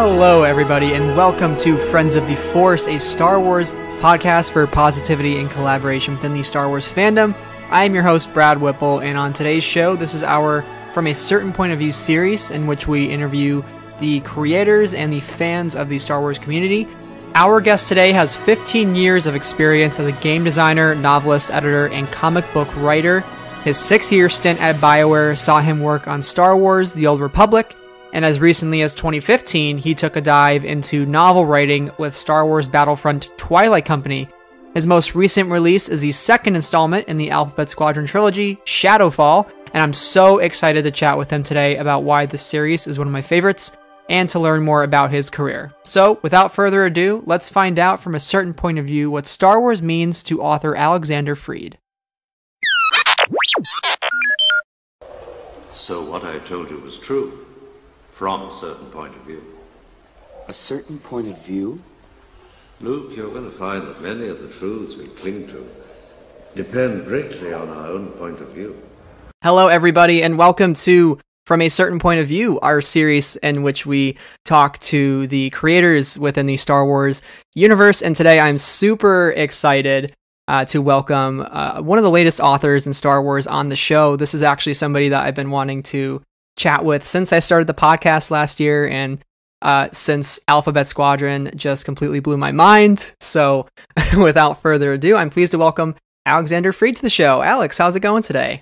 Hello, everybody, and welcome to Friends of the Force, a Star Wars podcast for positivity and collaboration within the Star Wars fandom. I am your host, Brad Whipple, and on today's show, this is our From a Certain Point of View series in which we interview the creators and the fans of the Star Wars community. Our guest today has 15 years of experience as a game designer, novelist, editor, and comic book writer. His 6-year stint at BioWare saw him work on Star Wars: The Old Republic, and as recently as 2015, he took a dive into novel writing with Star Wars Battlefront Twilight Company. His most recent release is the second installment in the Alphabet Squadron trilogy, Shadowfall, and I'm so excited to chat with him today about why this series is one of my favorites and to learn more about his career. So, without further ado, let's find out from a certain point of view what Star Wars means to author Alexander Freed. So what I told you was true, from a certain point of view. A certain point of view? Luke, you're going to find that many of the truths we cling to depend greatly on our own point of view. Hello, everybody, and welcome to From a Certain Point of View, our series in which we talk to the creators within the Star Wars universe. And today I'm super excited to welcome one of the latest authors in Star Wars on the show. This is actually somebody that I've been wanting to chat with since I started the podcast last year, and since Alphabet Squadron just completely blew my mind. So without further ado, I'm pleased to welcome Alexander Freed to the show. Alex, how's it going today?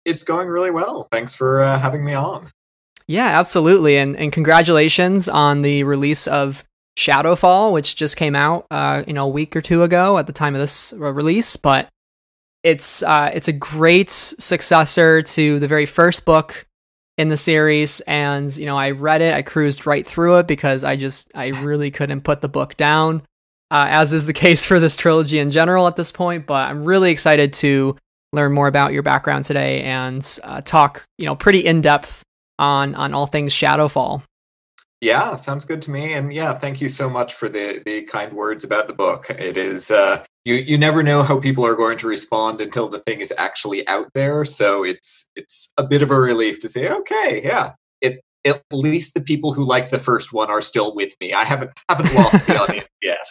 It's going really well. Thanks for having me on. Yeah, absolutely. And congratulations on the release of Shadowfall, which just came out, a week or two ago at the time of this release. But it's a great successor to the very first book in the series. And, I read it, I cruised right through it because I really couldn't put the book down, as is the case for this trilogy in general at this point. But I'm really excited to learn more about your background today and talk, pretty in depth on all things Shadowfall. Yeah, sounds good to me. And yeah, thank you so much for the kind words about the book. It is, you never know how people are going to respond until the thing is actually out there. So it's a bit of a relief to say, okay, yeah, at least the people who like the first one are still with me. I haven't lost the audience yet.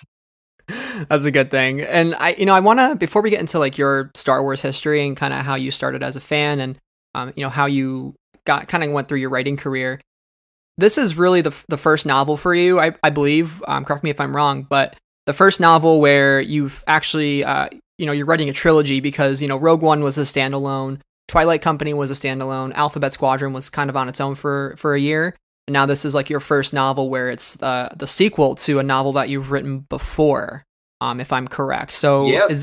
That's a good thing. And I want to, before we get into like your Star Wars history and kind of how you started as a fan and, how you went through your writing career, this is really the first novel for you, I believe, correct me if I'm wrong, but the first novel where you've actually, you're writing a trilogy because, Rogue One was a standalone, Twilight Company was a standalone, Alphabet Squadron was kind of on its own for a year. And now this is like your first novel where it's the sequel to a novel that you've written before, if I'm correct. So yes, is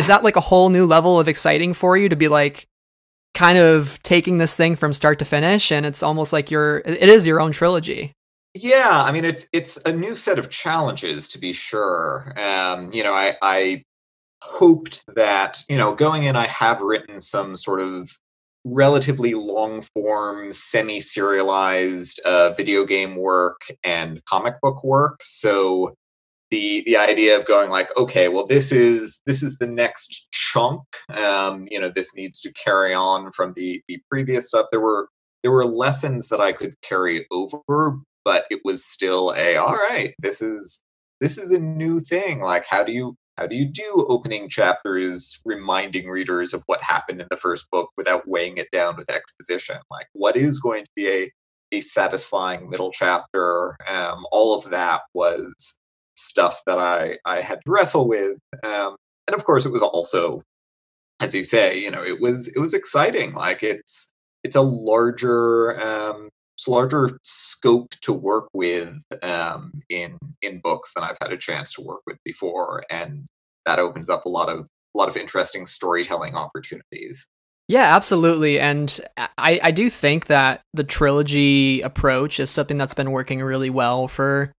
that like a whole new level of exciting for you to be like kind of taking this thing from start to finish? And it's almost like it is your own trilogy. Yeah, I mean, it's a new set of challenges, to be sure. I hoped that, going in, I have written some sort of relatively long-form, semi-serialized video game work and comic book work. So the idea of going like, okay, well, this is the next chunk. This needs to carry on from the previous stuff. There were lessons that I could carry over, but it was still all right, this is a new thing. Like, how do you do opening chapters reminding readers of what happened in the first book without weighing it down with exposition? Like, what is going to be a satisfying middle chapter? All of that was stuff that I had to wrestle with. And of course, it was also, as you say, it was exciting. Like, it's a larger scope to work with in books than I've had a chance to work with before, and that opens up a lot of interesting storytelling opportunities. Yeah, absolutely. And I do think that the trilogy approach is something that's been working really well for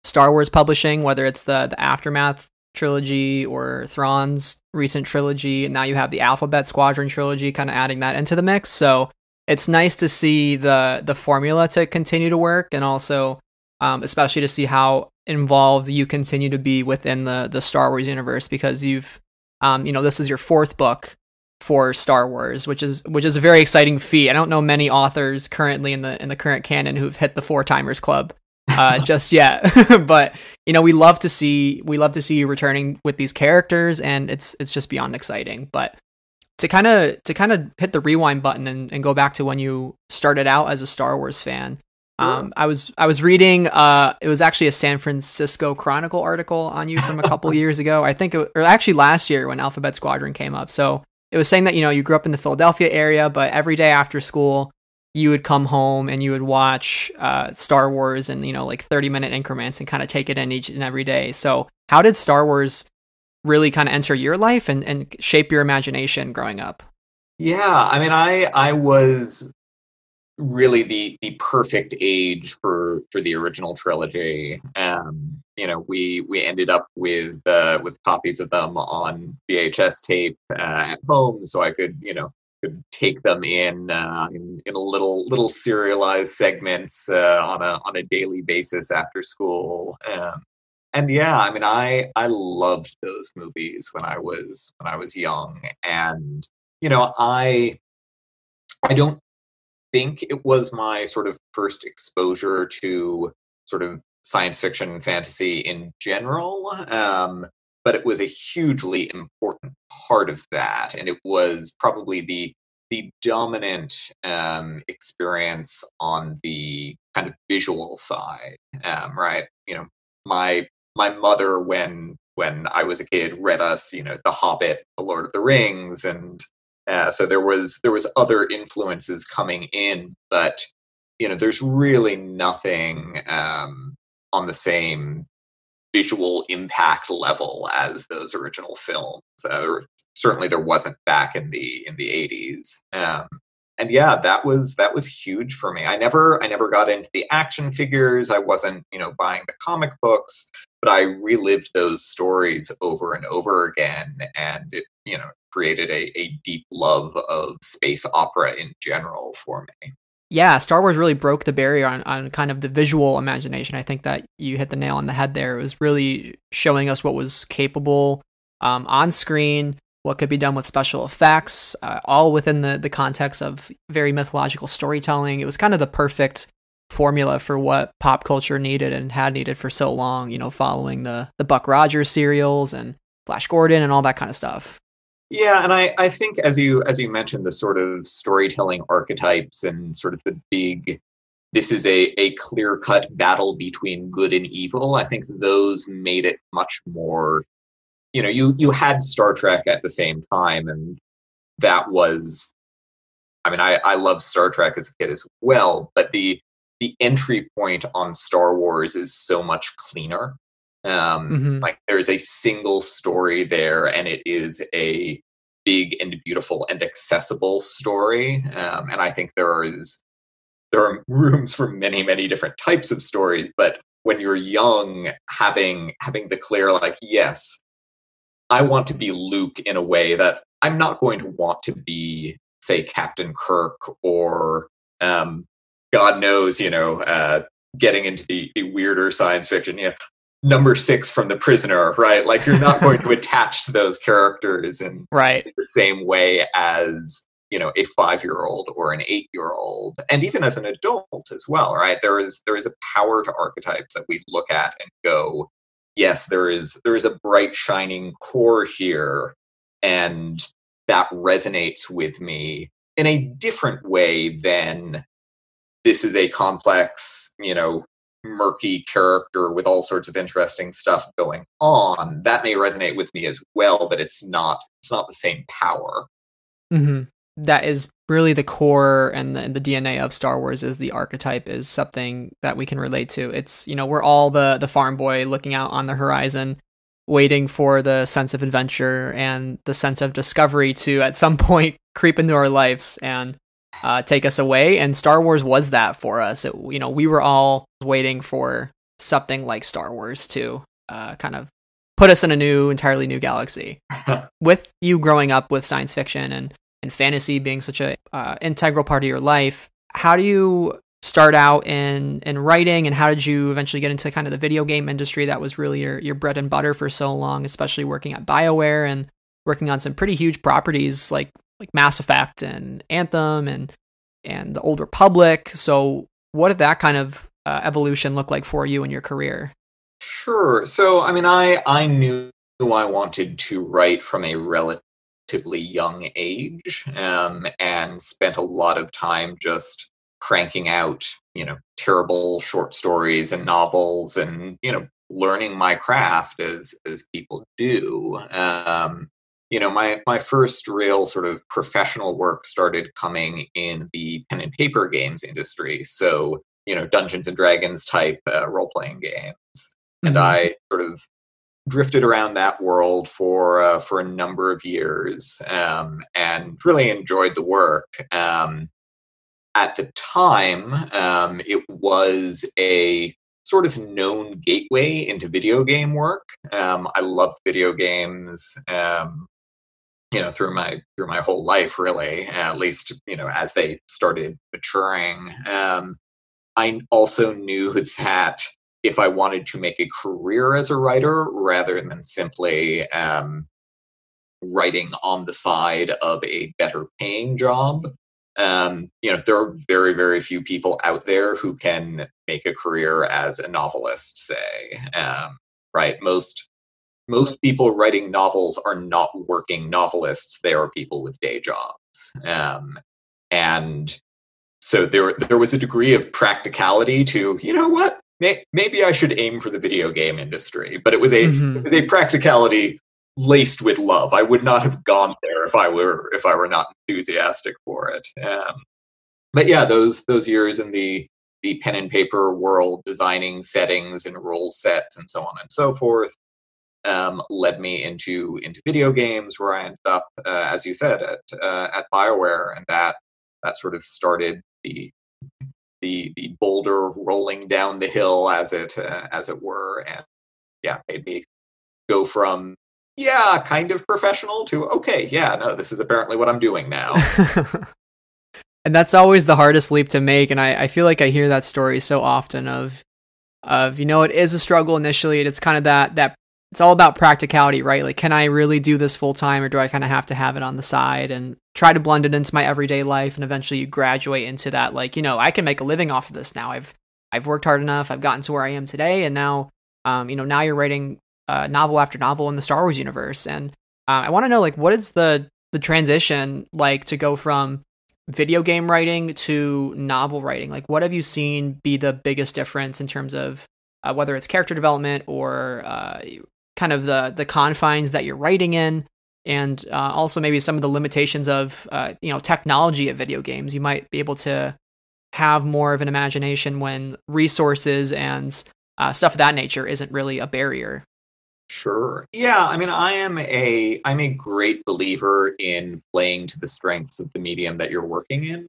Star Wars publishing, whether it's the Aftermath trilogy or Thrawn's recent trilogy. Now you have the Alphabet Squadron trilogy, kind of adding that into the mix. So it's nice to see the formula to continue to work, and also especially to see how involved you continue to be within the Star Wars universe, because you've this is your fourth book for Star Wars, which is a very exciting feat. I don't know many authors currently in the current canon who've hit the 4-timers club. just yet. But we love to see you returning with these characters, and it's just beyond exciting. But to kind of hit the rewind button and go back to when you started out as a Star Wars fan. I was reading it was actually a San Francisco Chronicle article on you from a couple years ago. I think or actually last year when Alphabet Squadron came up. So it was saying that you grew up in the Philadelphia area, but every day after school you would come home and you would watch Star Wars in like 30-minute increments and kind of take it in each and every day. So how did Star Wars really kind of enter your life and shape your imagination growing up? Yeah, I mean, I was really the perfect age for the original trilogy. We ended up with copies of them on VHS tape at home, so I could take them in a little serialized segments on a daily basis after school. And yeah, I mean, I loved those movies when I was young, and I don't think it was my sort of first exposure to sort of science fiction and fantasy in general, but it was a hugely important part of that, and it was probably the dominant experience on the kind of visual side, right? My mother, when I was a kid, read us, The Hobbit, The Lord of the Rings, and so there was other influences coming in, but there's really nothing on the same visual impact level as those original films. Certainly, there wasn't back in the 80s. And yeah, that was huge for me. I never got into the action figures. I wasn't buying the comic books, but I relived those stories over and over again, and it created a deep love of space opera in general for me. Yeah, Star Wars really broke the barrier on kind of the visual imagination. I think that you hit the nail on the head there. It was really showing us what was capable on screen, what could be done with special effects, all within the context of very mythological storytelling. It was kind of the perfect formula for what pop culture needed and had needed for so long, following the Buck Rogers serials and Flash Gordon and all that kind of stuff. Yeah, and I think as you mentioned, the sort of storytelling archetypes and sort of the big, this is a clear-cut battle between good and evil, I think those made it much more, you had Star Trek at the same time, and that was, I mean, I loved Star Trek as a kid as well, but the entry point on Star Wars is so much cleaner. Like there's a single story there, and it is a big and beautiful and accessible story. And I think there are rooms for many, many different types of stories. But when you're young, having the clear, like, yes, I want to be Luke in a way that I'm not going to want to be, say, Captain Kirk or God knows, getting into the weirder science fiction. Number 6 from The Prisoner, right? Like, you're not going to attach to those characters in the same way as, a 5-year-old or an 8-year-old, and even as an adult as well, right? There is a power to archetypes that we look at and go, yes, there is a bright, shining core here, and that resonates with me in a different way than this is a complex, murky character with all sorts of interesting stuff going on. That may resonate with me as well, but it's not the same power. Mm-hmm. That is really the core and the DNA of Star Wars. Is the archetype is something that we can relate to. It's we're all the farm boy looking out on the horizon, waiting for the sense of adventure and the sense of discovery to at some point creep into our lives and take us away. And Star Wars was that for us. We were all waiting for something like Star Wars to kind of put us in a entirely new galaxy. With you growing up with science fiction and fantasy being such a integral part of your life, how do you start out in writing, and how did you eventually get into kind of the video game industry that was really your bread and butter for so long, especially working at BioWare and working on some pretty huge properties like Mass Effect and Anthem and the Old Republic? So what did that kind of evolution look like for you in your career? Sure. So, I mean, I knew I wanted to write from a relatively young age, and spent a lot of time just cranking out, terrible short stories and novels, and learning my craft as people do. My first real sort of professional work started coming in the pen and paper games industry. So, Dungeons and Dragons type role playing games. And Mm-hmm. I sort of drifted around that world for a number of years, and really enjoyed the work. At the time, it was a sort of known gateway into video game work. I loved video games, through my whole life, really. At least as they started maturing. I also knew that if I wanted to make a career as a writer rather than simply writing on the side of a better paying job, there are very, very few people out there who can make a career as a novelist, say. Right? Most people writing novels are not working novelists. They are people with day jobs. And so there was a degree of practicality to, what? Maybe I should aim for the video game industry. But it was a practicality laced with love. I would not have gone there if I were not enthusiastic for it. But yeah, those years in the pen and paper world, designing settings and rule sets and so on and so forth, led me into video games, where I ended up, as you said, at BioWare, and that sort of started the boulder rolling down the hill, as it were, and yeah, made me go from kind of professional to okay, no, this is apparently what I'm doing now. And that's always the hardest leap to make, and I feel like I hear that story so often of it is a struggle initially, and it's kind of that it's all about practicality, right? Like, can I really do this full time, or do I kind of have to have it on the side and try to blend it into my everyday life? And eventually you graduate into that, like, I can make a living off of this now. I've worked hard enough. I've gotten to where I am today. And now, now you're writing novel after novel in the Star Wars universe. And I want to know, like, what is the transition like to go from video game writing to novel writing? Like, what have you seen be the biggest difference in terms of whether it's character development or kind of the confines that you're writing in, and also maybe some of the limitations of technology of video games? You might be able to have more of an imagination when resources and stuff of that nature isn't really a barrier. Sure. Yeah, I mean, I'm a great believer in playing to the strengths of the medium that you're working in.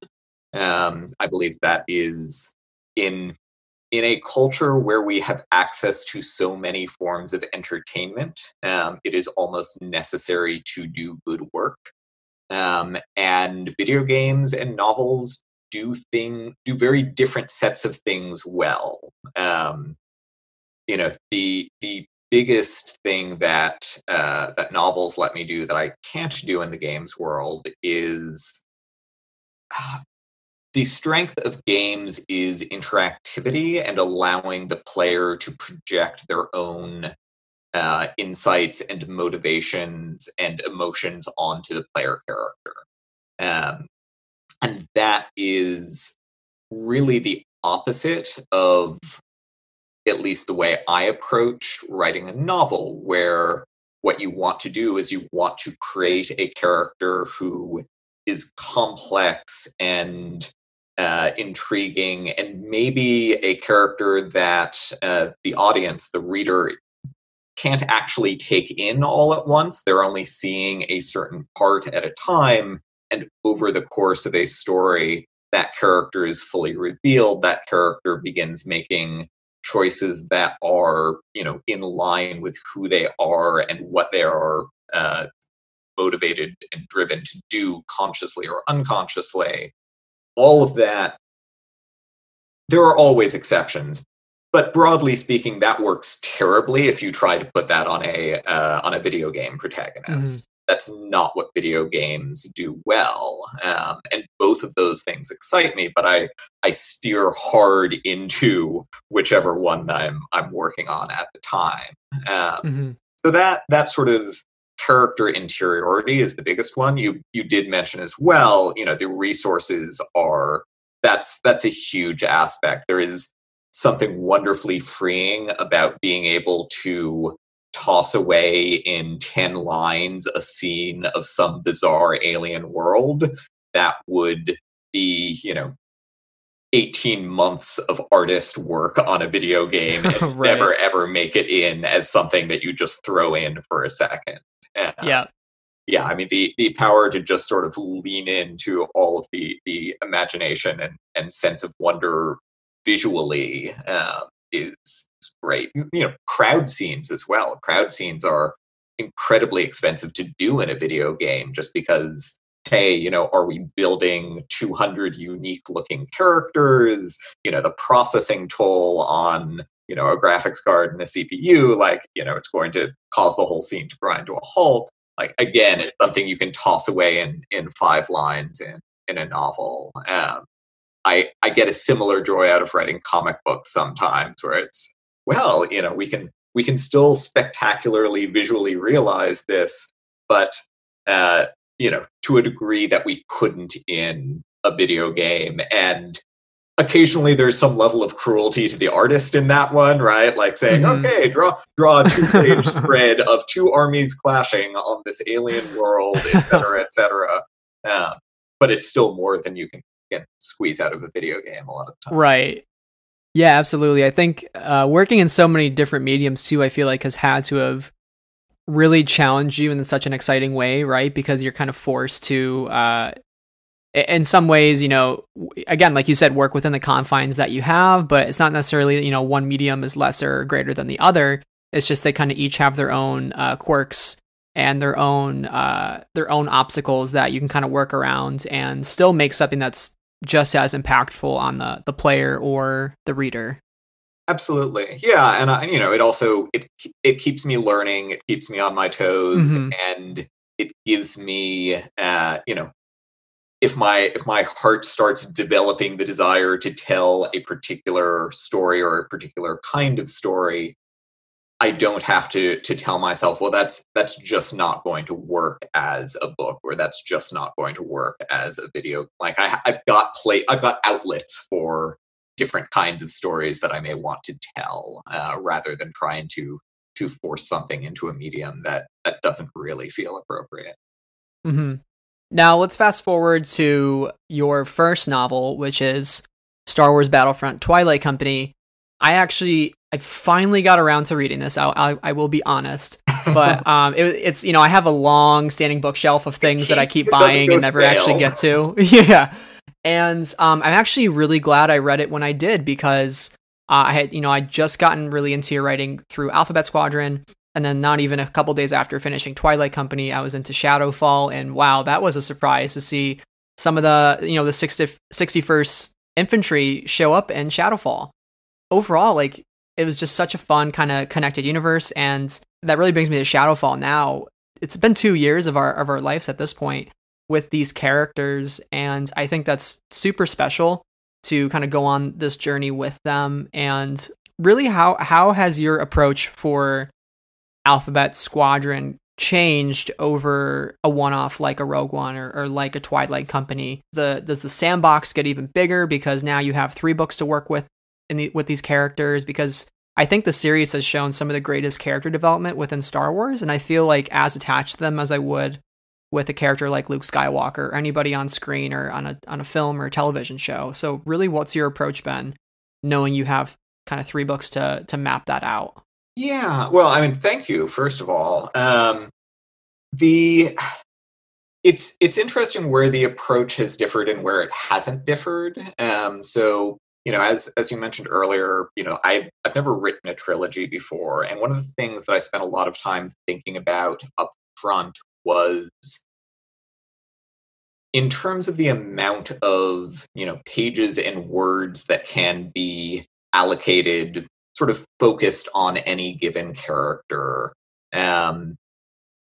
I believe that is in a culture where we have access to so many forms of entertainment, it is almost necessary to do good work. And video games and novels do very different sets of things well. The biggest thing that novels let me do that I can't do in the games world is the strength of games is interactivity and allowing the player to project their own insights and motivations and emotions onto the player character. And that is really the opposite of at least the way I approach writing a novel, where what you want to do is you want to create a character who is complex and intriguing, and maybe a character that the audience, the reader, can't actually take in all at once. They're only seeing a certain part at a time, and over the course of a story, that character is fully revealed. That character begins making choices that are, in line with who they are and what they are motivated and driven to do, consciously or unconsciously. All of that. There are always exceptions, but broadly speaking, that works terribly if you try to put that on a video game protagonist. Mm-hmm. That's not what video games do well, and both of those things excite me. But I I steer hard into whichever one that I'm working on at the time. So that sort of character interiority is the biggest one. You did mention as well, the resources that's a huge aspect. There is something wonderfully freeing about being able to toss away in 10 lines a scene of some bizarre alien world that would be, 18 months of artist work on a video game and Right. never ever make it in as something that you just throw in for a second. Yeah. Yeah, I mean the power to just sort of lean into all of the imagination and sense of wonder visually is great. Crowd scenes as well. Crowd scenes are incredibly expensive to do in a video game, just because, hey, are we building 200 unique looking characters? The processing toll on a graphics card and a CPU, it's going to cause the whole scene to grind to a halt. Like, again, it's something you can toss away in 5 lines in a novel. I get a similar joy out of writing comic books sometimes, where it's, well, we can still spectacularly visually realize this, but to a degree that we couldn't in a video game. And occasionally there's some level of cruelty to the artist in that one, right? Like saying, okay, draw a 2-page spread of 2 armies clashing on this alien world, etc., etc. But it's still more than you can squeeze out of a video game a lot of the time. Right. Yeah, absolutely. I think working in so many different mediums too, I feel like has had to have really challenged you in such an exciting way, right? Because you're kind of forced to in some ways, again, like you said, work within the confines that you have, but it's not necessarily, one medium is lesser or greater than the other. It's just they kind of each have their own quirks and their own obstacles that you can kind of work around and still make something that's just as impactful on the player or the reader. Absolutely. Yeah. And it also, it keeps me learning. It keeps me on my toes, and it gives me, if my heart starts developing the desire to tell a particular story or a particular kind of story, I don't have to tell myself, well, that's just not going to work as a book, or that's just not going to work as a video. Like I've got outlets for different kinds of stories that I may want to tell, rather than trying to force something into a medium that doesn't really feel appropriate. Now let's fast forward to your first novel, which is Star Wars Battlefront Twilight Company. I finally got around to reading this. I will be honest, but it's I have a long standing bookshelf of things that I keep buying and never actually get to. Yeah, and I'm actually really glad I read it when I did, because I had I'd just gotten really into your writing through Alphabet Squadron, and then not even a couple days after finishing Twilight Company, I was into Shadowfall, and wow, that was a surprise to see some of the the 61st Infantry show up in Shadowfall. Overall, it was just such a fun kind of connected universe, and that really brings me to Shadowfall now. It's been 2 years of our lives at this point with these characters, and I think that's super special to kind of go on this journey with them. And really, how has your approach for Alphabet Squadron changed over a one-off like a Rogue One or like a Twilight Company? Does the sandbox get even bigger because now you have 3 books to work with with these characters? Because I think the series has shown some of the greatest character development within Star Wars, and I feel like as attached to them as I would with a character like Luke Skywalker, or anybody on screen or on a film or a television show. So really, what's your approach been, knowing you have kind of 3 books to map that out? Yeah, well, I mean, thank you, first of all. It's interesting where the approach has differed and where it hasn't differed. So as you mentioned earlier, I've never written a trilogy before, and one of the things that I spent a lot of time thinking about up front was, in terms of the amount of pages and words that can be allocated, sort of focused on any given character.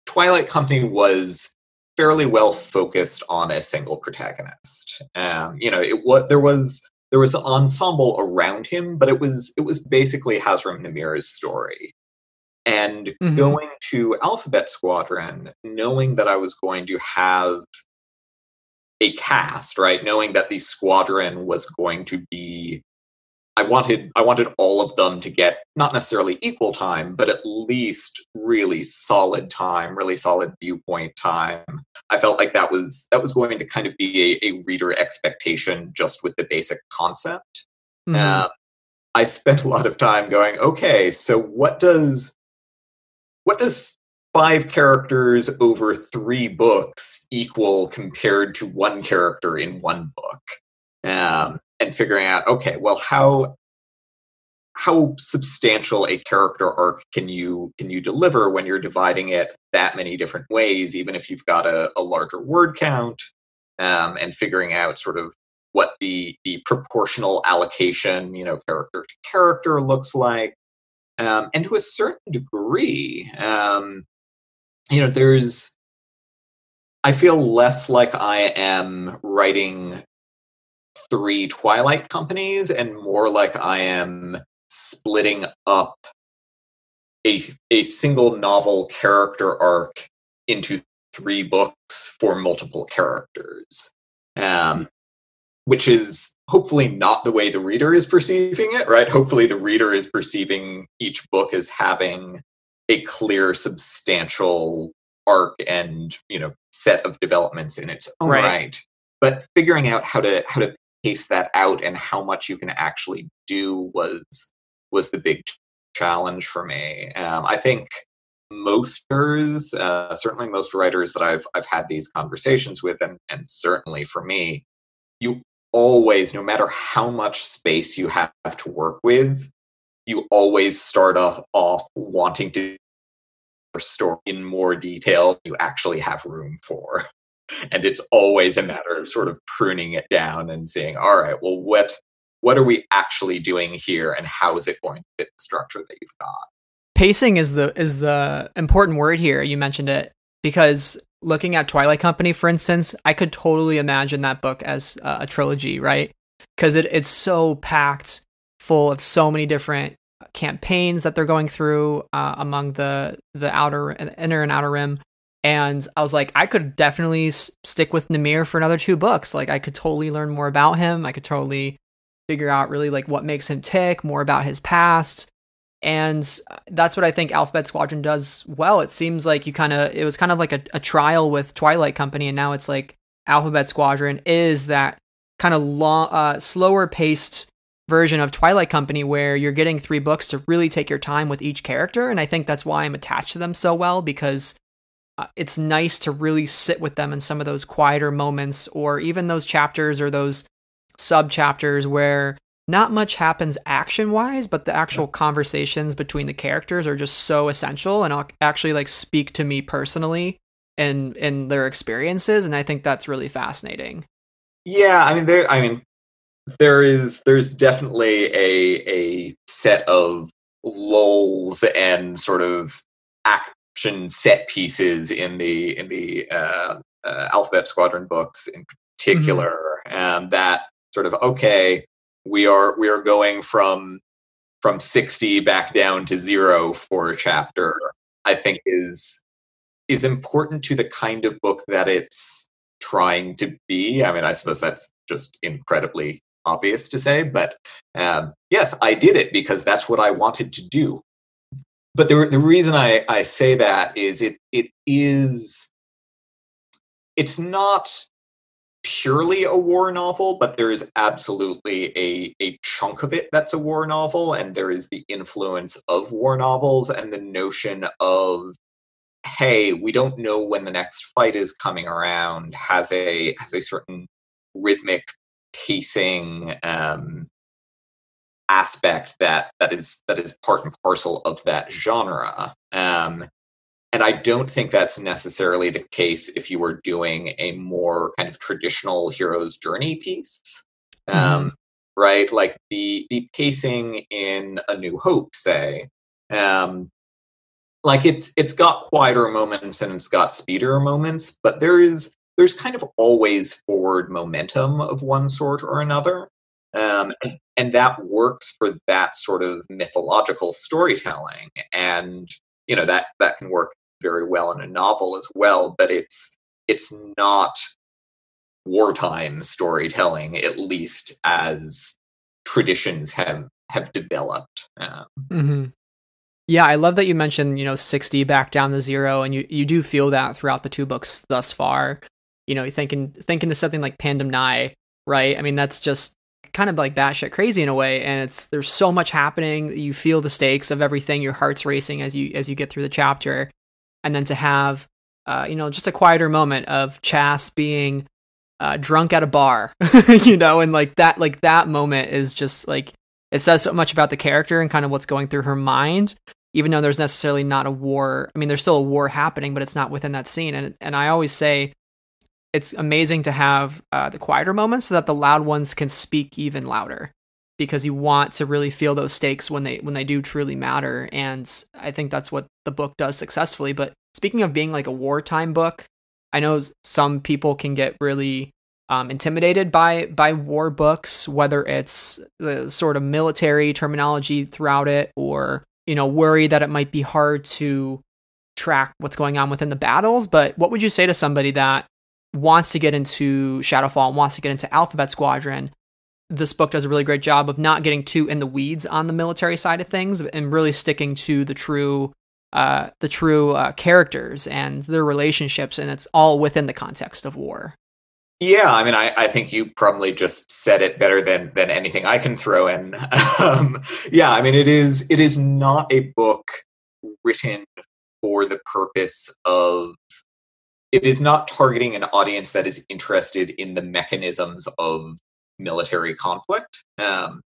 Twilight Company was fairly well focused on a single protagonist. There was there was an ensemble around him, but it was basically Hazram Namir's story. And going to Alphabet Squadron, knowing that I was going to have a cast, right? Knowing that the squadron was going to be, I wanted all of them to get not necessarily equal time, but at least really solid time, really solid viewpoint time. I felt like that was going to kind of be a reader expectation just with the basic concept. I spent a lot of time going, okay, so what does 5 characters over 3 books equal compared to 1 character in 1 book? And figuring out, okay, well, how substantial a character arc can you deliver when you're dividing it that many different ways, even if you've got a larger word count, and figuring out sort of what the proportional allocation, character to character looks like. And to a certain degree, I feel less like I am writing 3 Twilight companies and more like I am splitting up a single novel character arc into 3 books for multiple characters. Which is hopefully not the way the reader is perceiving it, right? Hopefully the reader is perceiving each book as having a clear, substantial arc and, set of developments in its own right. But figuring out how to pace that out and how much you can actually do was the big challenge for me. I think most writers, certainly most writers that I've had these conversations with, and certainly for me, you always, no matter how much space you have to work with, you always start off wanting to story in more detail you actually have room for. And it's always a matter of sort of pruning it down and saying, all right, well, what are we actually doing here, and how is it going to fit the structure that you've got? Pacing is the important word here. You mentioned it, because looking at Twilight Company, for instance, I could totally imagine that book as a trilogy, right? Because it's so packed full of so many different campaigns that they're going through among the inner and outer rim. And I was like, I could definitely stick with Namir for another 2 books. Like, I could totally learn more about him. I could totally figure out really like what makes him tick, more about his past. And that's what I think Alphabet Squadron does well. It seems like it was kind of like a trial with Twilight Company, and now it's like Alphabet Squadron is that kind of long, slower paced version of Twilight Company where you're getting 3 books to really take your time with each character. And I think that's why I'm attached to them so well, because it's nice to really sit with them in some of those quieter moments, or even those chapters or those sub chapters where not much happens action-wise, but the actual conversations between the characters are just so essential and actually like speak to me personally and their experiences, and I think that's really fascinating. Yeah, there's definitely a set of lulls and sort of action set pieces in the Alphabet Squadron books in particular, that sort of, okay, we are going from 60 back down to 0 for a chapter, I think is important to the kind of book that it's trying to be. I mean, I suppose that's just incredibly obvious to say, but yes, I did it because that's what I wanted to do. But the reason I say that is it's not purely a war novel, but there is absolutely a chunk of it that's a war novel, and there is the influence of war novels and the notion of, hey, we don't know when the next fight is coming around, has a certain rhythmic pacing aspect that is part and parcel of that genre. And I don't think that's necessarily the case if you were doing a more kind of traditional hero's journey piece. Right? Like the pacing in A New Hope, say, like it's got quieter moments and it's got speedier moments, but there's kind of always forward momentum of one sort or another. And that works for that sort of mythological storytelling. And, that can work very well in a novel as well, but it's not wartime storytelling, at least as traditions have developed. Mm-hmm. Yeah, I love that you mentioned, 60 back down to 0, and you do feel that throughout the two books thus far. You're thinking to something like Pandem Nye, right? I mean, that's just kind of like batshit crazy in a way, and there's so much happening. You feel the stakes of everything. Your heart's racing as you get through the chapter, and then to have, just a quieter moment of Chas being drunk at a bar, and like that moment is just like, it says so much about the character and kind of what's going through her mind, even though there's necessarily not a war. I mean, there's still a war happening, but it's not within that scene. And I always say it's amazing to have the quieter moments so that the loud ones can speak even louder, because you want to really feel those stakes when they do truly matter. And I think that's what the book does successfully. But speaking of being like a wartime book, I know some people can get really intimidated by war books, whether it's the sort of military terminology throughout it, or worry that it might be hard to track what's going on within the battles. But what would you say to somebody that wants to get into Shadowfall and wants to get into Alphabet Squadron? This book does a really great job of not getting too in the weeds on the military side of things, and really sticking to the true characters and their relationships, and it's all within the context of war. Yeah, I mean, I think you probably just said it better than anything I can throw in. Yeah, I mean, it is not a book written for the purpose of. It is not targeting an audience that is interested in the mechanisms of military conflict. I'm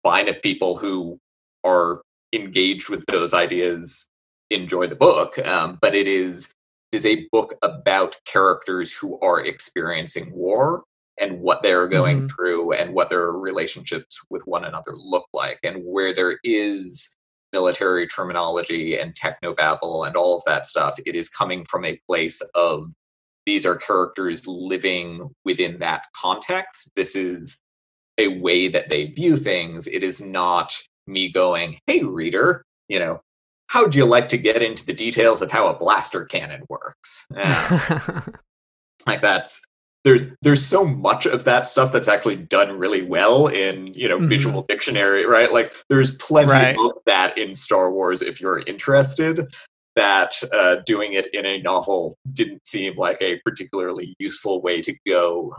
fine if people who are engaged with those ideas enjoy the book, but it is a book about characters who are experiencing war and what they're going through and what their relationships with one another look like, and where there is military terminology and technobabble and all of that stuff, it is coming from a place of, these are characters living within that context. This is a way that they view things. It is not me going, hey, reader, how would you like to get into the details of how a blaster cannon works? Like there's so much of that stuff that's actually done really well in visual dictionary, right? Like there's plenty of that in Star Wars if you're interested. That doing it in a novel didn't seem like a particularly useful way to go,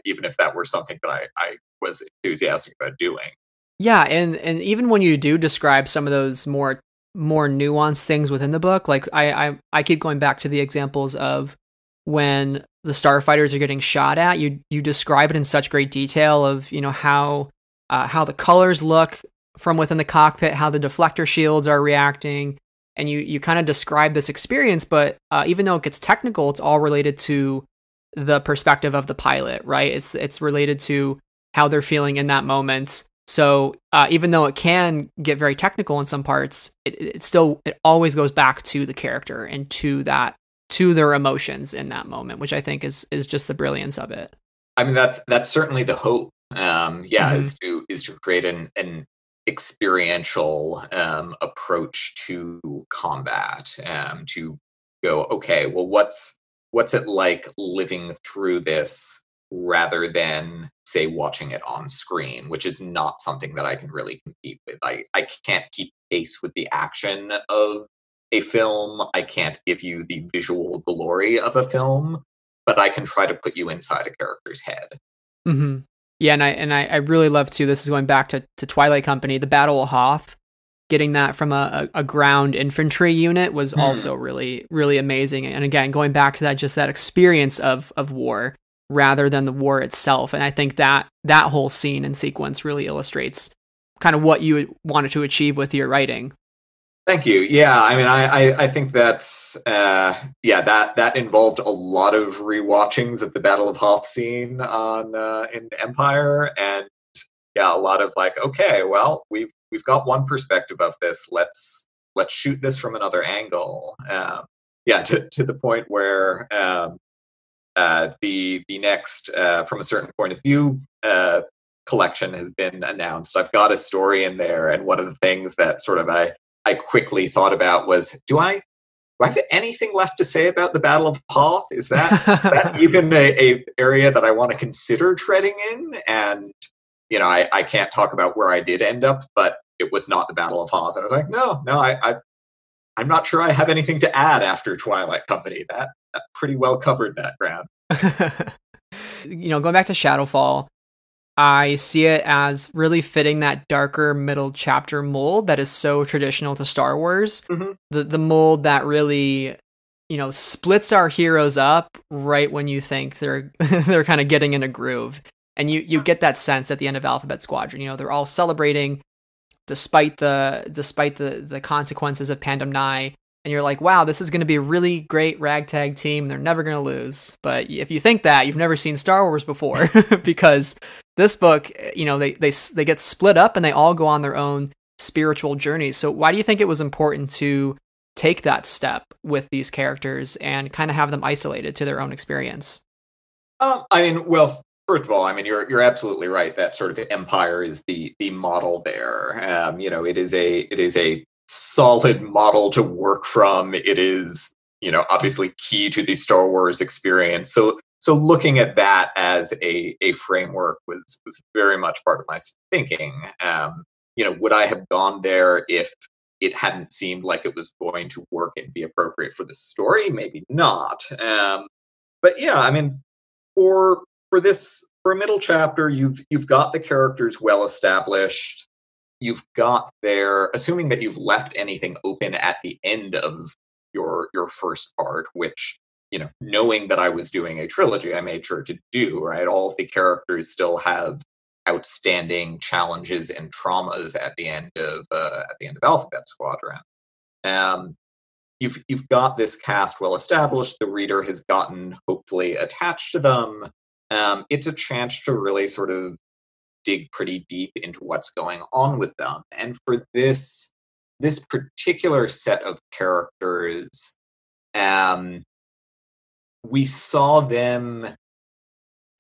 even if that were something that I was enthusiastic about doing. Yeah, and even when you do describe some of those more nuanced things within the book, like I keep going back to the examples of when the starfighters are getting shot at. You describe it in such great detail of how the colors look from within the cockpit, how the deflector shields are reacting, and you kind of describe this experience. But even though it gets technical, it's all related to the perspective of the pilot, right? It's related to how they're feeling in that moment. So even though it can get very technical in some parts, it always goes back to the character and to their emotions in that moment, which I think is just the brilliance of it. I mean, that's certainly the hope. Is to create an experiential approach to combat. To go, okay, well, what's it like living through this, rather than, say, watching it on screen, which is not something that I can really compete with. I can't keep pace with the action of a film. I can't give you the visual glory of a film, but I can try to put you inside a character's head. Mm-hmm. Yeah, and I really love too. This is going back to Twilight Company. The Battle of Hoth, getting that from a ground infantry unit was also really, really amazing. And again, going back to that experience of war, rather than the war itself. And I think that whole scene and sequence really illustrates kind of what you wanted to achieve with your writing. Thank you. Yeah, I mean, I think that's that involved a lot of rewatchings of the Battle of Hoth scene on in Empire, and a lot of like, okay, well, we've got one perspective of this. Let's shoot this from another angle. To the point where the next, from a certain point of view, collection has been announced. I've got a story in there, and one of the things that sort of I quickly thought about was, do I have anything left to say about the Battle of Hoth? Is that even a area that I want to consider treading in? And I can't talk about where I did end up, but it was not the Battle of Hoth. And I was like, no, I'm not sure I have anything to add after Twilight Company. That pretty well covered that ground. Going back to Shadowfall, I see it as really fitting that darker middle chapter mold that is so traditional to Star Wars. Mm-hmm. The mold that really, splits our heroes up right when you think they're kind of getting in a groove. And you get that sense at the end of Alphabet Squadron. They're all celebrating despite the consequences of Pandem Nai. And you're like, wow, this is going to be a really great ragtag team. They're never going to lose. But if you think that, you've never seen Star Wars before, because this book, they get split up and they all go on their own spiritual journeys. So why do you think it was important to take that step with these characters and kind of have them isolated to their own experience? Well, first of all, you're absolutely right. That sort of Empire is the model there. It is a solid model to work from. It is, obviously key to the Star Wars experience. So looking at that as a framework was very much part of my thinking. Would I have gone there if it hadn't seemed like it was going to work and be appropriate for the story? Maybe not. But yeah, for a middle chapter, you've got the characters well established. You've got there, assuming that you've left anything open at the end of your first part, which, knowing that I was doing a trilogy, I made sure to do, right? All of the characters still have outstanding challenges and traumas at the end of Alphabet Squadron. You've got this cast well established. The reader has gotten hopefully attached to them. It's a chance to really sort of dig pretty deep into what's going on with them. And for this particular set of characters, we saw them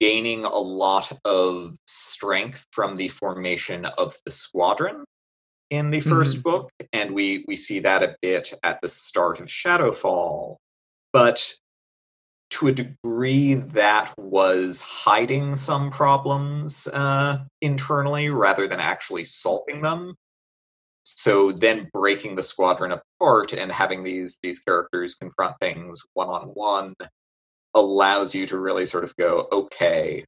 gaining a lot of strength from the formation of the squadron in the first book, and we see that a bit at the start of Shadowfall. But to a degree, that was hiding some problems internally rather than actually solving them. So then breaking the squadron apart and having these characters confront things one-on-one allows you to really sort of go, okay,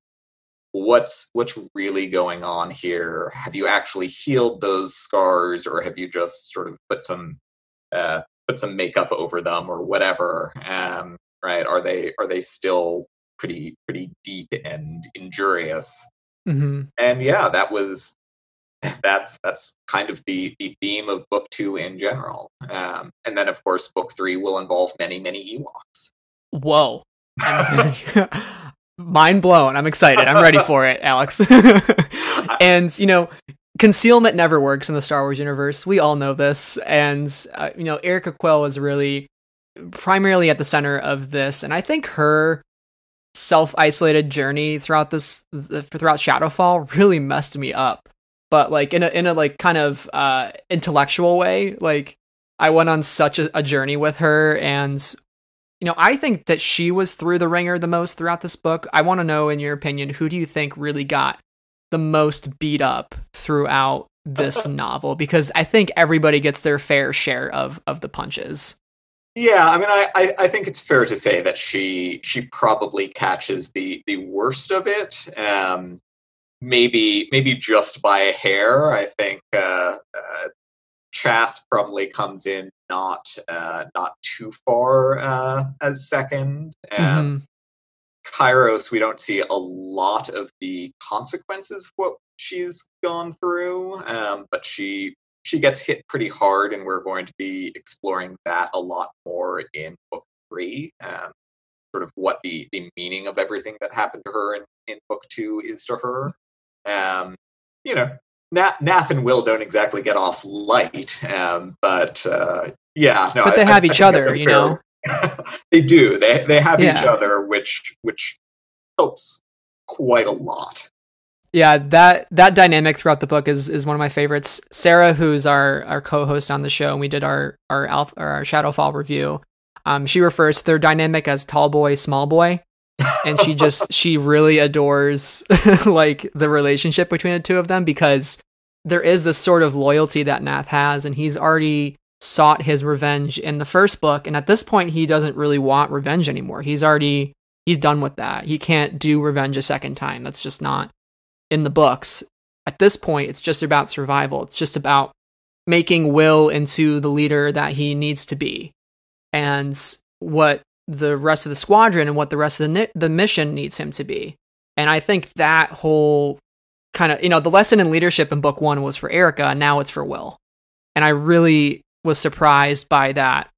what's really going on here? Have you actually healed those scars, or have you just sort of put some makeup over them or whatever? Right? Are they still pretty deep and injurious? Mm-hmm. And yeah, that's kind of the theme of book 2 in general. And then of course book 3 will involve many Ewoks. Whoa. Mind blown. I'm excited. I'm ready for it, Alex. And concealment never works in the Star Wars universe. We all know this. And Erica Quill was really primarily at the center of this, and I think her self-isolated journey throughout Shadowfall really messed me up, but like in a like kind of intellectual way. Like I went on such a journey with her, and I think that she was through the ringer the most throughout this book. I want to know, in your opinion, who do you think really got the most beat up throughout this novel? Because I think everybody gets their fair share of the punches. Yeah, I think it's fair to say that she probably catches the worst of it. Maybe just by a hair. I think Chas probably comes in not too far as second. Kairos, we don't see a lot of the consequences of what she's gone through, but she gets hit pretty hard, and we're going to be exploring that a lot more in book 3. Sort of what the meaning of everything that happened to her in book 2 is to her. Nath and Will don't exactly get off light, but yeah. No, but they have each other, They do. They have each other, which helps quite a lot. Yeah, that dynamic throughout the book is one of my favorites. Sarah, who's our co-host on the show, and we did our Shadowfall review. She refers to their dynamic as tall boy, small boy, and she really adores like the relationship between the two of them, because there is this sort of loyalty that Nath has, and he's already sought his revenge in the first book, and at this point he doesn't really want revenge anymore. He's done with that. He can't do revenge a second time. That's just not in the books. At this point, it's just about survival. It's just about making Will into the leader that he needs to be, and what the rest of the squadron and what the rest of the mission needs him to be. And I think that whole kind of, the lesson in leadership in book 1 was for Erica, and now it's for Will. And I really was surprised by that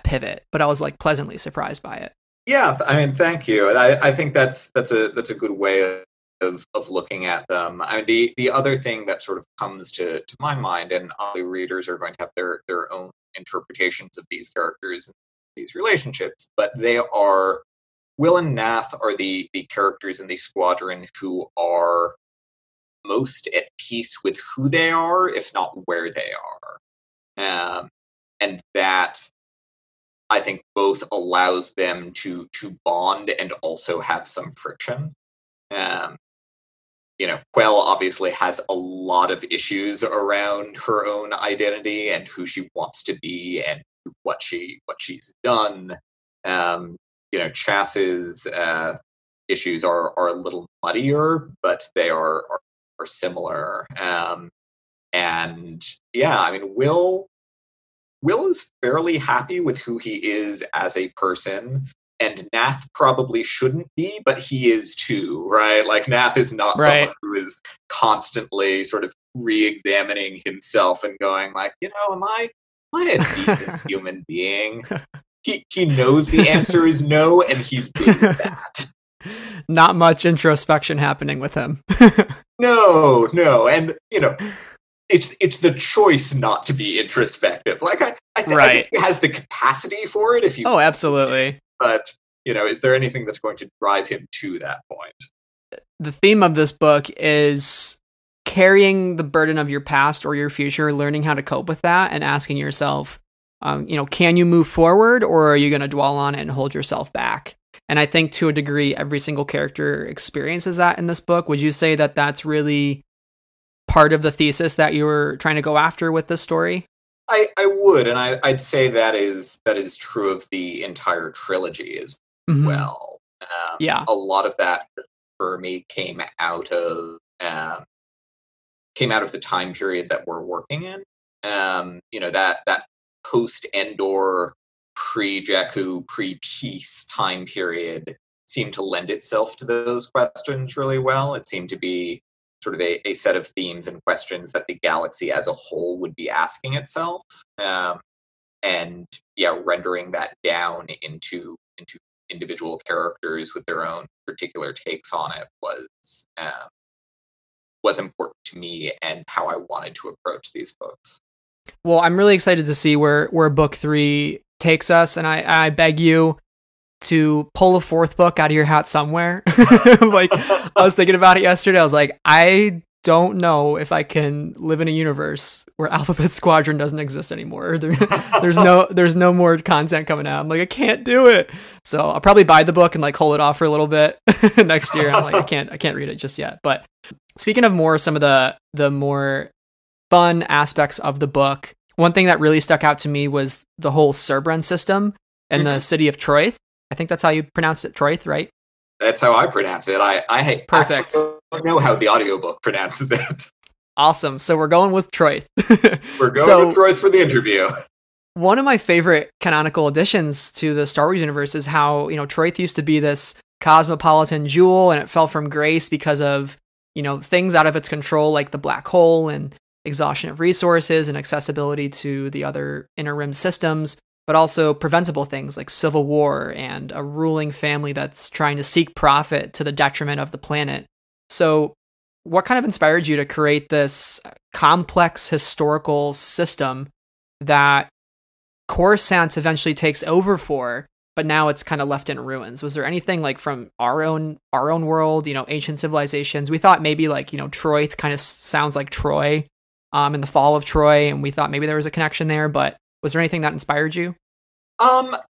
pivot, but I was like pleasantly surprised by it. Yeah, I mean, thank you. And I think that's a good way of looking at them. I mean, the other thing that sort of comes to my mind, and all readers are going to have their own interpretations of these characters and these relationships, but Will and Nath are the characters in the squadron who are most at peace with who they are, if not where they are. And that, I think, both allows them to bond and also have some friction. Quell obviously has a lot of issues around her own identity and who she wants to be and what she's done. Chass's issues are a little muddier, but they are similar. And yeah, I mean, Will is fairly happy with who he is as a person, and Nath probably shouldn't be, but he is too, right? Like, Nath is not someone who is constantly sort of re-examining himself and going like, am I a decent human being? He knows the answer is no, and he's good with that. Not much introspection happening with him. No, and it's the choice not to be introspective. Like, I think he has the capacity for it. Oh, absolutely. But is there anything that's going to drive him to that point? The theme of this book is carrying the burden of your past or your future, learning how to cope with that, and asking yourself, can you move forward, or are you going to dwell on it and hold yourself back? And I think to a degree, every single character experiences that in this book. Would you say that that's really part of the thesis that you were trying to go after with this story? I would, and I'd say that is true of the entire trilogy as well. Yeah, a lot of that for me came out of the time period that we're working in. That post-Endor, pre-Jakku, pre-peace time period seemed to lend itself to those questions really well. It seemed to be sort of a set of themes and questions that the galaxy as a whole would be asking itself. And rendering that down into individual characters with their own particular takes on it was important to me and how I wanted to approach these books. Well, I'm really excited to see where book 3 takes us, and I beg you to pull a 4th book out of your hat somewhere. Like, I was thinking about it yesterday. I was like, I don't know if I can live in a universe where Alphabet Squadron doesn't exist anymore. There's no more content coming out. I'm like, I can't do it. So I'll probably buy the book and like hold it off for a little bit next year. I'm like, I can't read it just yet. But speaking of some of the more fun aspects of the book, one thing that really stuck out to me was the whole Cerbran system and the city of Troith. I think that's how you pronounce it, Troith, right? That's how I pronounce it. I Perfect. Don't know how the audiobook pronounces it. Awesome. So we're going with Troith. We're going with Troith for the interview. One of my favorite canonical additions to the Star Wars universe is how, Troith used to be this cosmopolitan jewel, and it fell from grace because of, things out of its control, like the black hole and exhaustion of resources and accessibility to the other inner rim systems, but also preventable things like civil war and a ruling family that's trying to seek profit to the detriment of the planet. So what kind of inspired you to create this complex historical system that Coruscant eventually takes over for, but now it's kind of left in ruins. Was there anything like from our own world, ancient civilizations? We thought maybe like, Troy kind of sounds like Troy, in the fall of Troy, and we thought maybe there was a connection there, but was there anything that inspired you?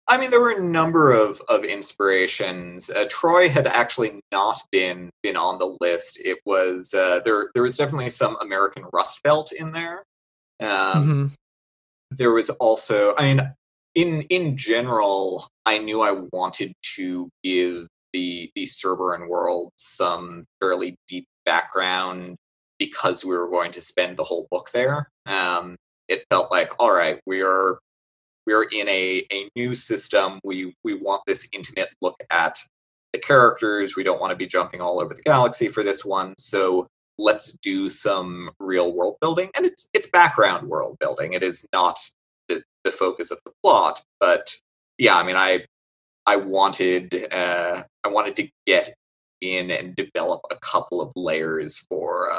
I mean, there were a number of inspirations. Troy had actually not been on the list. It was there was definitely some American Rust Belt in there. Mm-hmm. There was also, I mean, in general, I knew I wanted to give the Cerberan world some fairly deep background because we were going to spend the whole book there. It felt like, all right, we're in a new system. We want this intimate look at the characters. We don't want to be jumping all over the galaxy for this one. So let's do some real world building. And it's background world building. It is not the focus of the plot. But yeah, I mean, I wanted to get in and develop a couple of layers for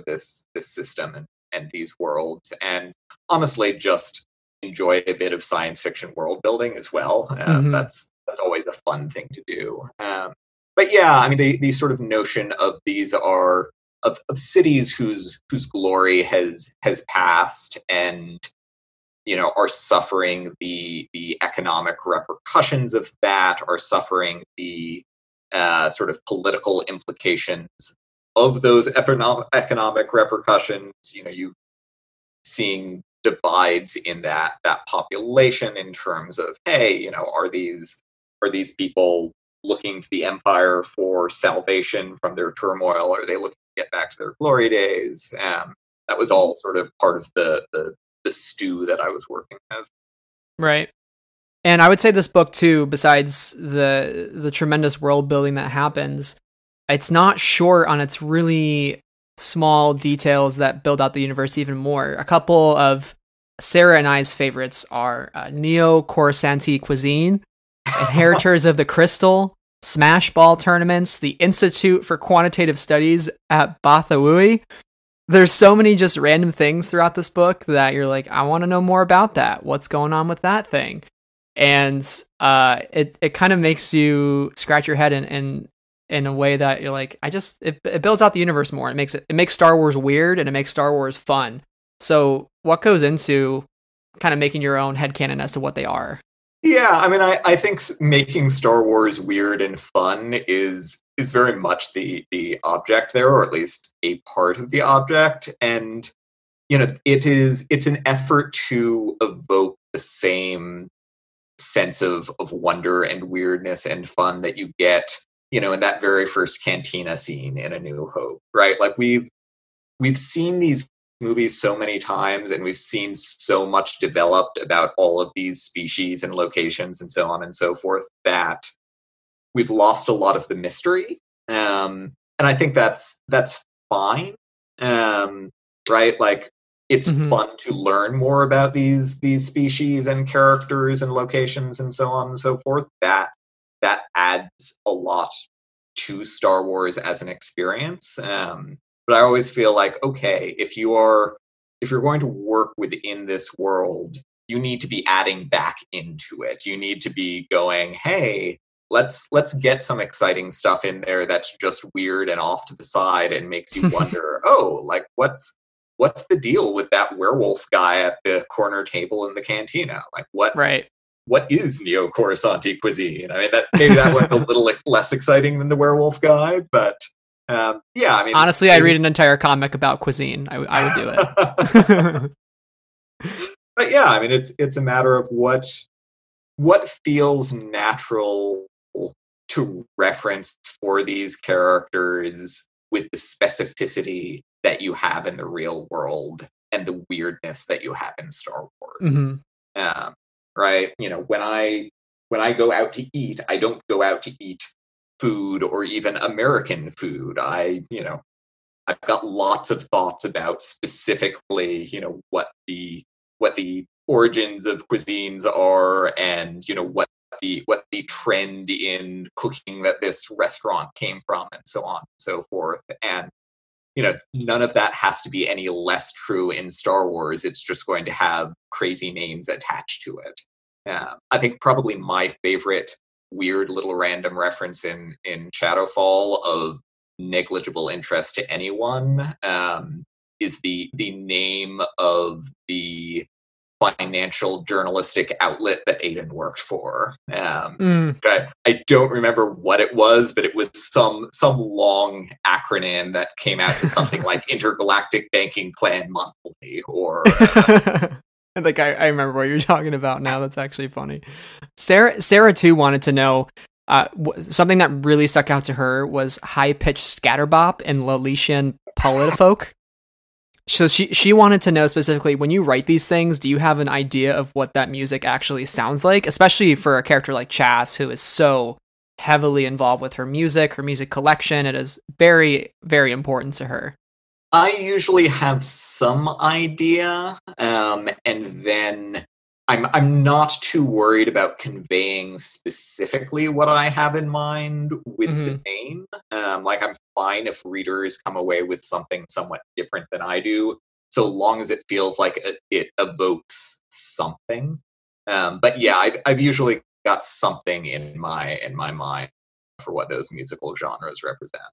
this system and these worlds. And honestly, just enjoy a bit of science fiction world building as well. That's always a fun thing to do. But yeah, I mean, the sort of notion of these are of cities whose glory has passed and are suffering the economic repercussions of that, are suffering the sort of political implications of those economic repercussions. You've seeing divides in that population in terms of, hey, are these people looking to the empire for salvation from their turmoil? Are they looking to get back to their glory days? That was all sort of part of the stew that I was working with. Right. And I would say this book too, besides the tremendous world building that happens, it's not short on its really small details that build out the universe even more. A couple of Sarah and I's favorites are Neo-Coruscanti cuisine, Inheritors of the Crystal, Smash Ball tournaments, the Institute for Quantitative Studies at Bathawui. There's so many just random things throughout this book that you're like, I want to know more about that. What's going on with that thing? And it kind of makes you scratch your head in a way that you're like, it builds out the universe more. It makes Star Wars weird, and it makes Star Wars fun. So what goes into kind of making your own headcanon as to what they are? Yeah, I mean, I think making Star Wars weird and fun is very much the object there, or at least a part of the object. And it's an effort to evoke the same sense of wonder and weirdness and fun that you get in that very first cantina scene in A New Hope, right? Like we've seen these movies so many times, and we've seen so much developed about all of these species and locations and so on and so forth, that we've lost a lot of the mystery. And I think that's fine. Right? Like, it's fun to learn more about these species and characters and locations and so on and so forth. That adds a lot to Star Wars as an experience. But I always feel like, okay, if you're going to work within this world, you need to be adding back into it. You need to be going, hey, let's get some exciting stuff in there that's just weird and off to the side and makes you wonder, oh, like what's the deal with that werewolf guy at the corner table in the cantina? Like what is Neo-Coruscanti cuisine? I mean, maybe that went a little less exciting than the werewolf guy, but yeah, I mean, honestly, I'd read an entire comic about cuisine. I would do it. But yeah, I mean, it's a matter of what feels natural to reference for these characters with the specificity that you have in the real world and the weirdness that you have in Star Wars. Right? When I go out to eat, I don't go out to eat food or even American food. I've got lots of thoughts about specifically, what the origins of cuisines are, and what the trend in cooking that this restaurant came from, and so on and so forth. And none of that has to be any less true in Star Wars. It's just going to have crazy names attached to it. I think probably my favorite weird little random reference in Shadowfall of negligible interest to anyone is the name of the financial journalistic outlet that Aiden worked for. I don't remember what it was, but it was some long acronym that came out to something like Intergalactic Banking Plan Monthly, or I think I remember what you're talking about now. That's actually funny. Sarah too wanted to know something that really stuck out to her was high-pitched scatterbop and Leletian Politifolk. So she wanted to know specifically, when you write these things, do you have an idea of what that music actually sounds like? Especially for a character like Chas, who is so heavily involved with her music collection. It is very, very important to her. I usually have some idea, and then I'm not too worried about conveying specifically what I have in mind with the name. Like, I'm fine if readers come away with something somewhat different than I do, so long as it feels like it evokes something. But yeah, I've usually got something in my mind for what those musical genres represent.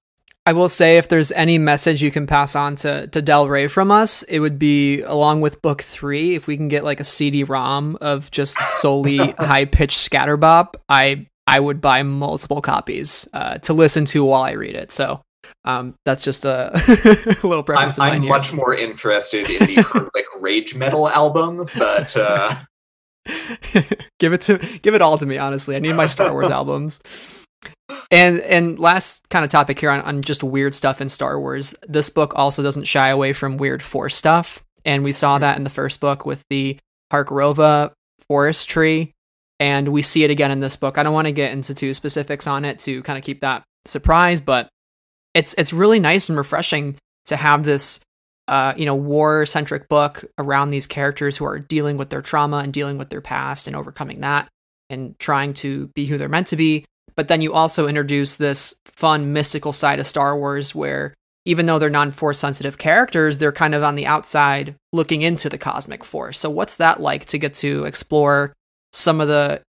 I will say, if there's any message you can pass on to Del Rey from us, it would be, along with book 3, if we can get like a CD-ROM of just solely high-pitched scatterbop, I would buy multiple copies to listen to while I read it. So that's just a little preference. I'm much more interested in the Heroic Rage Metal album, but give it all to me. Honestly, I need my Star Wars albums. And last kind of topic here on just weird stuff in Star Wars. This book also doesn't shy away from weird Force stuff, and we saw that in the first book with the Harkrova forest tree, and we see it again in this book. I don't want to get into too specifics on it to kind of keep that surprise, but it's really nice and refreshing to have this war-centric book around these characters who are dealing with their trauma and dealing with their past and overcoming that and trying to be who they're meant to be. But then you also introduce this fun mystical side of Star Wars where, even though they're non-force sensitive characters, they're kind of on the outside looking into the cosmic force. So what's that like to get to explore some of the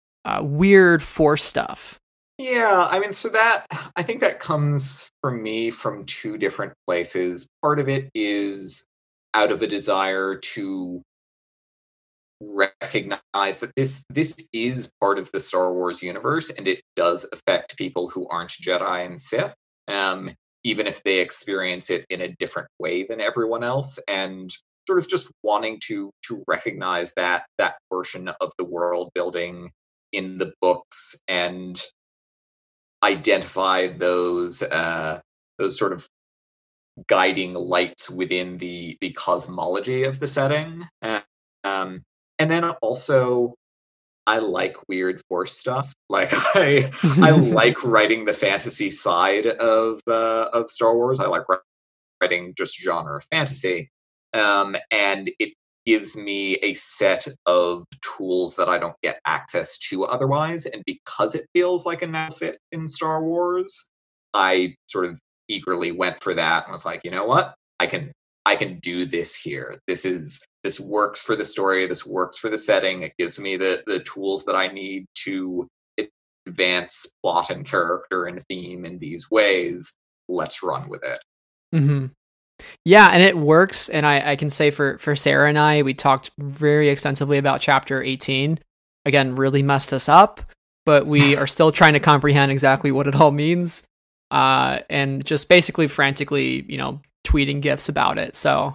weird force stuff? Yeah, I mean, so that, I think that comes for me from two different places. Part of it is out of the desire to recognize that this is part of the Star Wars universe, and it does affect people who aren't Jedi and Sith, even if they experience it in a different way than everyone else, and sort of just wanting to recognize that portion of the world building in the books and identify those sort of guiding lights within the cosmology of the setting. And then also, I like weird Force stuff. Like, I like writing the fantasy side of Star Wars. I like writing just genre fantasy, and it gives me a set of tools that I don't get access to otherwise. And because it feels like a now fit in Star Wars, I sort of eagerly went for that and was like, you know what, I can do this here. This works for the story. This works for the setting. It gives me the tools that I need to advance plot and character and theme in these ways. Let's run with it. Mm-hmm. Yeah, and it works. And I can say for Sarah and I, we talked very extensively about chapter 18. Again, really messed us up, but we are still trying to comprehend exactly what it all means. And just basically frantically, tweeting GIFs about it. So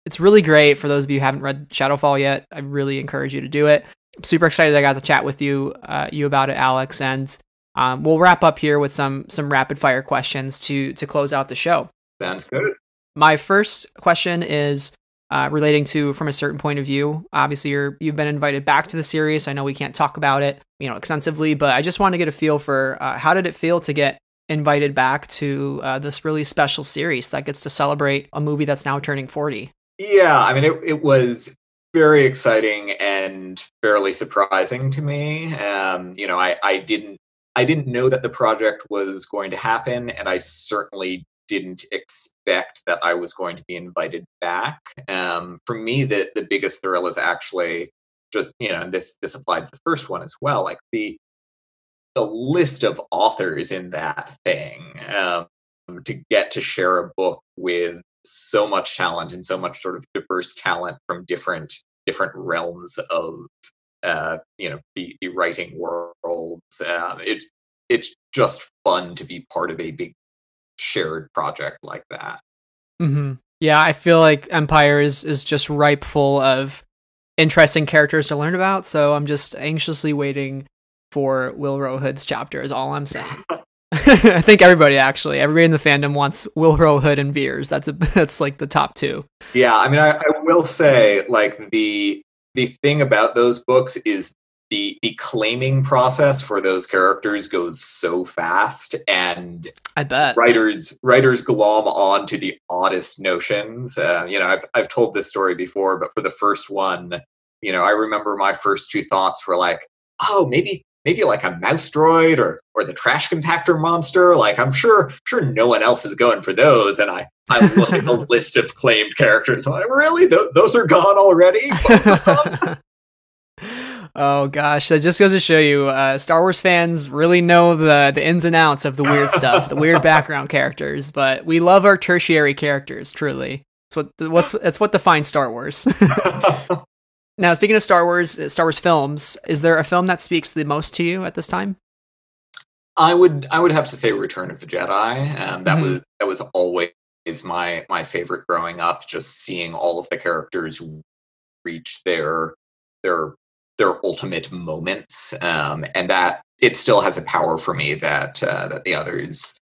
it's really great. For those of you who haven't read Shadowfall yet, I really encourage you to do it. I'm super excited I got to chat with you about it, Alex. And we'll wrap up here with some rapid fire questions to close out the show. Sounds good. My first question is relating to from a certain point of view. Obviously, you've been invited back to the series. I know we can't talk about it, extensively, but I just want to get a feel for how did it feel to get invited back to this really special series that gets to celebrate a movie that's now turning 40. Yeah, I mean, it was very exciting and fairly surprising to me. I didn't know that the project was going to happen, and I certainly didn't expect that I was going to be invited back. For me, the biggest thrill is actually just, and this applied to the first one as well, like the list of authors in that thing, to get to share a book with so much talent and so much sort of diverse talent from different realms of the writing worlds. It's just fun to be part of a big shared project like that. Mm-hmm. Yeah, I feel like Empire is just ripe full of interesting characters to learn about, so I'm just anxiously waiting for Will Hood's chapter is all I'm saying. I think everybody in the fandom wants Will Hood and Veers. That's like the top two. Yeah, I mean, I will say, like, the thing about those books is the claiming process for those characters goes so fast, and I bet writers glom on to the oddest notions. I've told this story before, but for the first one, I remember my first two thoughts were like, oh, maybe like a mouse droid or the trash compactor monster. Like, I'm sure no one else is going for those. And I look at the list of claimed characters. I'm like, really? Those are gone already? Oh gosh, that just goes to show you, Star Wars fans really know the ins and outs of the weird stuff, the weird background characters. But we love our tertiary characters. Truly, it's what defines Star Wars. Now, speaking of Star Wars films, is there a film that speaks the most to you at this time? I would have to say Return of the Jedi. That was always my favorite growing up. Just seeing all of the characters reach their ultimate moments, and that it still has a power for me that the others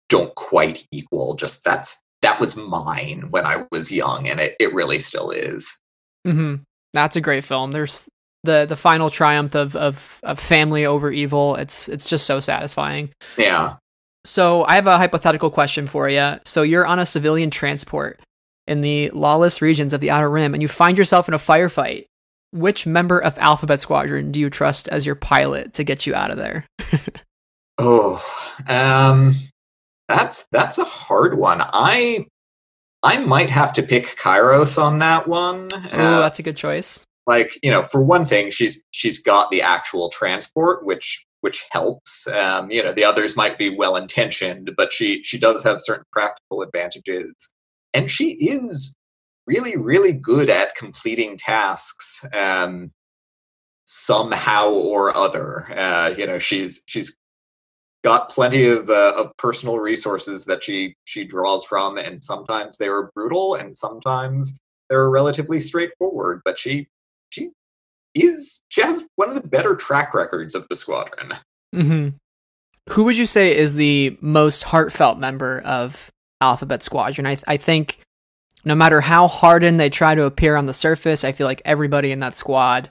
don't quite equal. Just that was mine when I was young, and it really still is. Mm-hmm. That's a great film. There's the final triumph of family over evil. It's just so satisfying. Yeah. So I have a hypothetical question for you. So you're on a civilian transport in the lawless regions of the Outer Rim, and you find yourself in a firefight. Which member of Alphabet Squadron do you trust as your pilot to get you out of there? That's a hard one. I might have to pick Kairos on that one. Oh, that's a good choice. Like, for one thing, she's got the actual transport, which helps. The others might be well intentioned, but she does have certain practical advantages, and she is really, really good at completing tasks somehow or other. She's got plenty of personal resources that she draws from, and sometimes they are brutal, and sometimes they're relatively straightforward. But she has one of the better track records of the squadron. Mm-hmm. Who would you say is the most heartfelt member of Alphabet Squadron? I think no matter how hardened they try to appear on the surface, I feel like everybody in that squad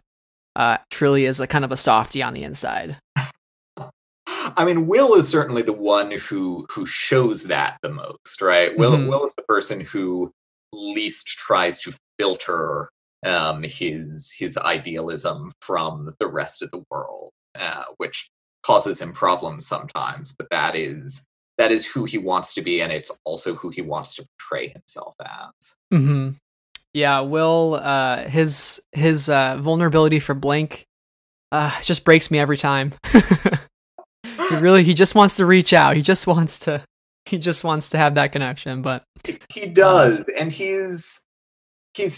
truly is a kind of a softie on the inside. I mean, Will is certainly the one who shows that the most, right? Will is the person who least tries to filter his idealism from the rest of the world, which causes him problems sometimes. But that is who he wants to be, and it's also who he wants to portray himself as. Mm-hmm. Yeah, Will, his vulnerability for Blink just breaks me every time. He just wants to reach out. He just wants to have that connection. But he does, and he's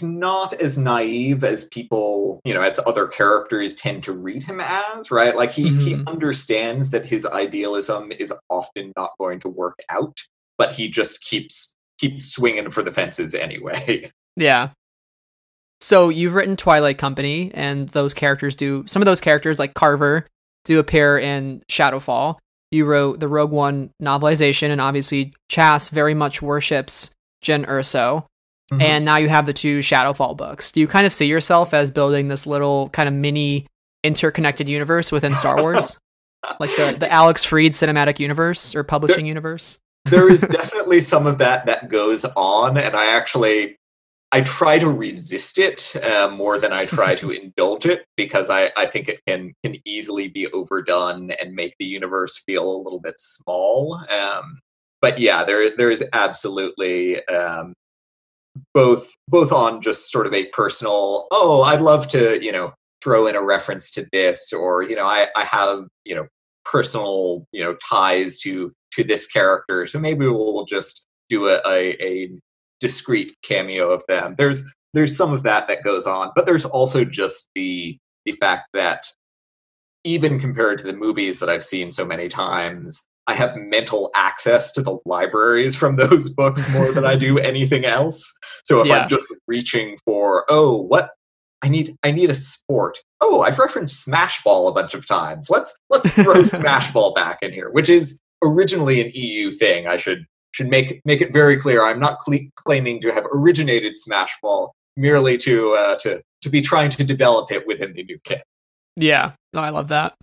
not as naive as people, as other characters tend to read him as, right? Like he understands that his idealism is often not going to work out, but he just keeps swinging for the fences anyway. Yeah. So you've written Twilight Company, and some of those characters like Carver do appear in Shadowfall. You wrote the Rogue One novelization, and obviously Chas very much worships Jyn Erso. Mm-hmm. And now you have the two Shadowfall books. Do you kind of see yourself as building this little kind of mini interconnected universe within Star Wars? Like the Alex Freed cinematic universe or publishing universe? There is definitely some of that goes on, and I try to resist it more than I try to indulge it, because I think it can easily be overdone and make the universe feel a little bit small. But yeah, there is absolutely both on just sort of a personal, oh, I'd love to, throw in a reference to this, or, I have, personal, ties to this character. So maybe we'll just do a discrete cameo of them. There's some of that goes on, but there's also just the fact that even compared to the movies that I've seen so many times, I have mental access to the libraries from those books more than I do anything else. So if I'm just reaching for, what I need a sport. Oh, I've referenced Smash Ball a bunch of times. Let's throw Smash Ball back in here, which is originally an EU thing. I should make it very clear. I'm not claiming to have originated Smash Ball, merely to be trying to develop it within the new kit. Yeah, no, I love that.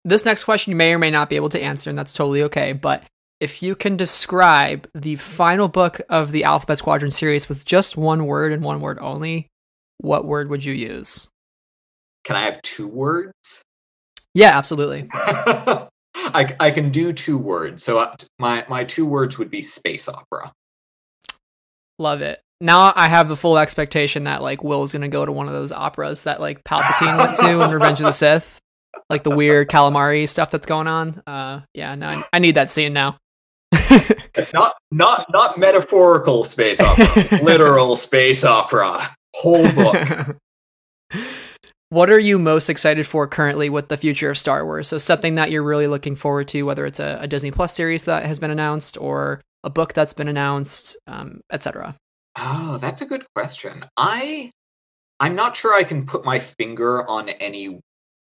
This next question you may or may not be able to answer, and that's totally okay, but if you can describe the final book of the Alphabet Squadron series with just one word and one word only, what word would you use? Can I have 2 words? Yeah, absolutely. I can do 2 words. So my 2 words would be space opera. Love it. Now I have the full expectation that like Will's gonna go to one of those operas that like Palpatine went to in Revenge of the Sith, like the weird calamari stuff that's going on. No, I need that scene now. not metaphorical space opera, literal space opera. Whole book. What are you most excited for currently with the future of Star Wars? So something that you're really looking forward to, whether it's a Disney Plus series that has been announced or a book that's been announced, etc. Oh, that's a good question. I'm not sure I can put my finger on any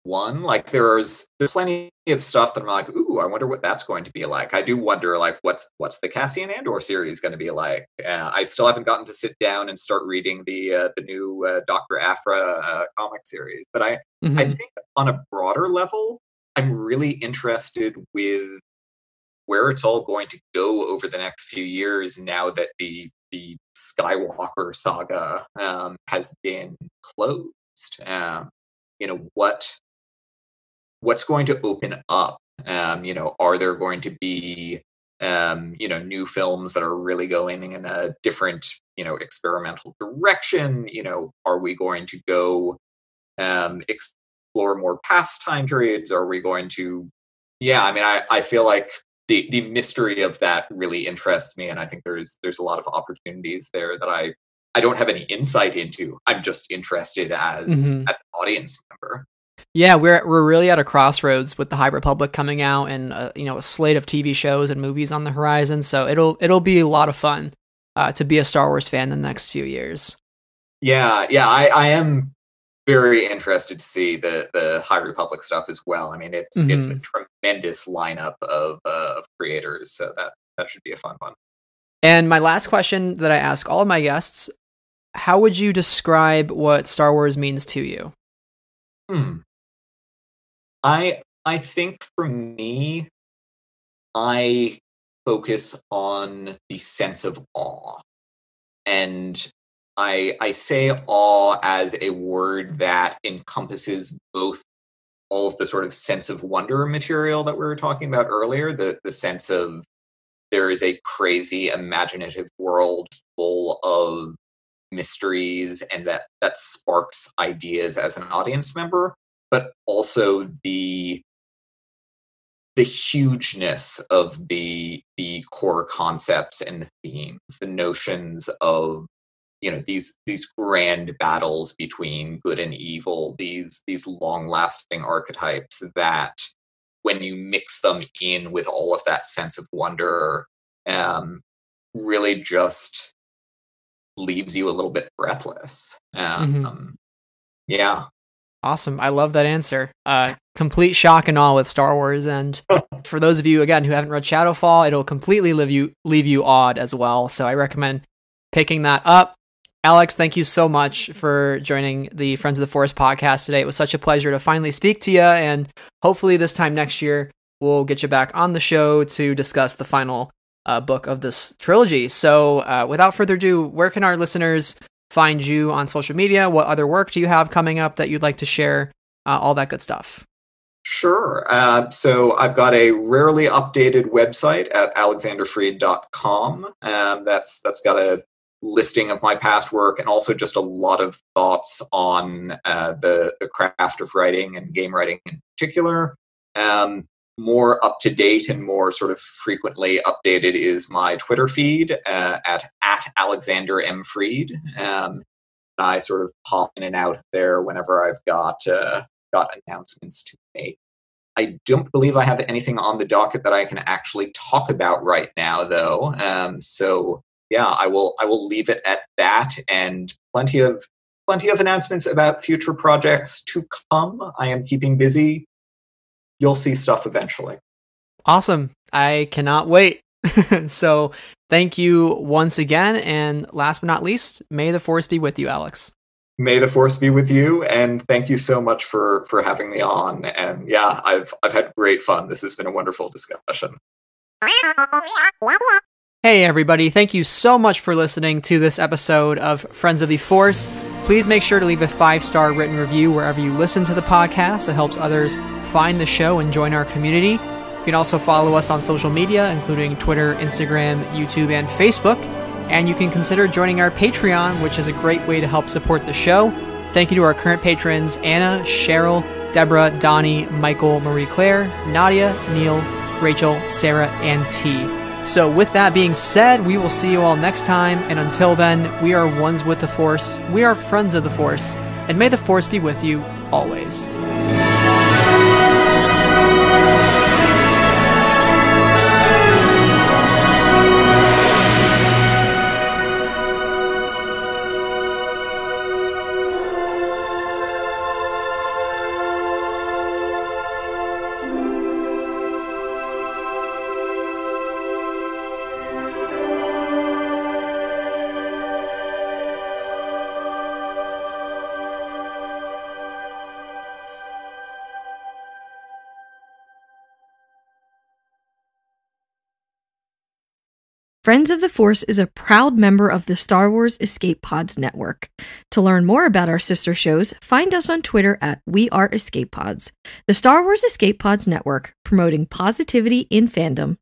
one. Like there's plenty of stuff that I'm like, ooh, I wonder what that's going to be like. I do wonder like what's the Cassian Andor series going to be like. I still haven't gotten to sit down and start reading the new Dr. Aphra comic series. But I think on a broader level, I'm really interested with where it's all going to go over the next few years now that the Skywalker saga has been closed. What's going to open up? Are there going to be new films that are really going in a different experimental direction? Are we going to go explore more past time periods? Are we going to I feel like the mystery of that really interests me, and I think there's a lot of opportunities there that I don't have any insight into. I'm just interested as an audience member. Yeah, we're really at a crossroads with the High Republic coming out, and a slate of TV shows and movies on the horizon. So it'll be a lot of fun to be a Star Wars fan in the next few years. Yeah, I am very interested to see the High Republic stuff as well. I mean, it's a tremendous lineup of creators, so that should be a fun one. And my last question that I ask all of my guests: how would you describe what Star Wars means to you? I think for me, I focus on the sense of awe. And I say awe as a word that encompasses both all of the sort of sense of wonder material that we were talking about earlier, the sense of there is a crazy imaginative world full of mysteries and that sparks ideas as an audience member, but also the hugeness of the core concepts and the themes, the notions of these grand battles between good and evil, these long-lasting archetypes that when you mix them in with all of that sense of wonder, really just leaves you a little bit breathless. Yeah. Awesome. I love that answer. Complete shock and awe with Star Wars. And for those of you, again, who haven't read Shadowfall, it'll completely leave you awed as well. So I recommend picking that up. Alex, thank you so much for joining the Friends of the Force podcast today. It was such a pleasure to finally speak to you. And hopefully this time next year, we'll get you back on the show to discuss the final book of this trilogy. So without further ado, where can our listeners find you on social media? What other work do you have coming up that you'd like to share? All that good stuff. Sure. So I've got a rarely updated website at alexanderfried.com. That's got a listing of my past work, and also just a lot of thoughts on the craft of writing and game writing in particular. More up to date and more sort of frequently updated is my Twitter feed at Alexander M. Freed. I sort of pop in and out there whenever I've got announcements to make. I don't believe I have anything on the docket that I can actually talk about right now, though. So yeah, I will leave it at that, and plenty of announcements about future projects to come. I am keeping busy. You'll see stuff eventually. Awesome. I cannot wait. So thank you once again. And last but not least, may the force be with you, Alex. May the force be with you. And thank you so much for having me on. And yeah, I've had great fun. This has been a wonderful discussion. Hey everybody, thank you so much for listening to this episode of Friends of the Force. Please make sure to leave a 5-star written review wherever you listen to the podcast. It helps others find the show and join our community. You can also follow us on social media, including Twitter, Instagram, YouTube, and Facebook. And you can consider joining our Patreon, which is a great way to help support the show. Thank you to our current patrons, Anna, Cheryl, Deborah, Donnie, Michael, Marie Claire, Nadia, Neil, Rachel, Sarah, and T. So with that being said, we will see you all next time. And until then, we are ones with the Force. We are friends of the Force. And may the Force be with you always. Friends of the Force is a proud member of the Star Wars Escape Pods network. To learn more about our sister shows, find us on Twitter at We Are Escape Pods. The Star Wars Escape Pods network, promoting positivity in fandom.